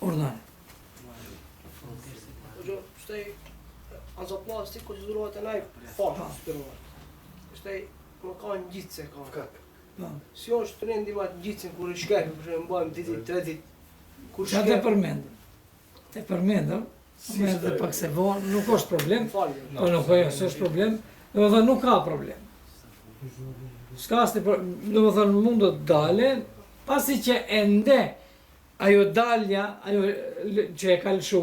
Urdhani. Shtaj azoplastik konsiderohet e naj fashë spirohet. Shtaj më ka në gjithë se ka. Si është të rendi ma të gjithësin kur i shkajmë, për shumë bëjmë ditit, 3 dit. Qa të përmendëm? Të përmendëm, me edhe pak se vonë, nuk është problem, po nuk është problem, dhe më thënë nuk ka problem. S'ka asë dhe më thënë mund të dale, pasi që ende ajo dalja, ajo që e kalëshu,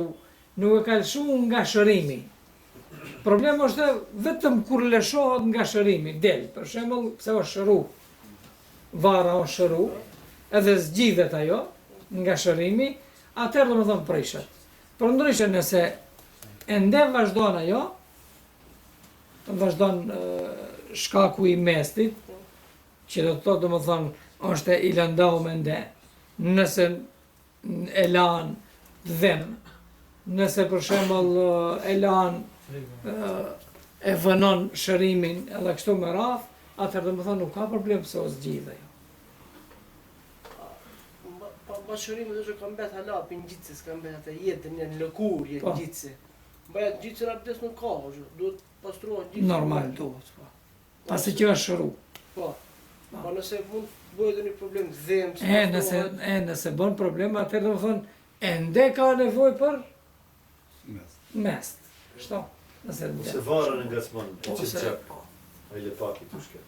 nuk e kalëshu nga shërimi. Problem është vetëm kur lëshohet nga shërimi, del, për shembull, pse është shëru, vara është shëru, edhe zgjidhet ajo nga shërimi, atëherë do më thëmë prishet. Për ndryshe nëse ende vazhdon ajo, vazhdon shkaku i mestit, që do të thotë do më thëmë është i lëndau me ende, nëse e lan dhem, nëse për shembull e lan e vënon shërimin edhe kështu me radhë, atëherë do më thënë nuk ka problem se o zgjidhe jo. Pas shërimit është ka mbet hala për në gjitëse, s'ka mbet atë jetën në lëkur, jetë në gjitëse. Bëjat gjitëse në abdes nuk ka, duhet pastruat gjitëse. Normal duhet, po. Pasi që është shëru. Po, pa nëse mund bëjt një problem dhemë, nëse bën problem, atëherë do më thënë, ende ka nevoj për mest. Shto? Ose varën nga s'manë, e qëtë qepë, a i lepaki të shke.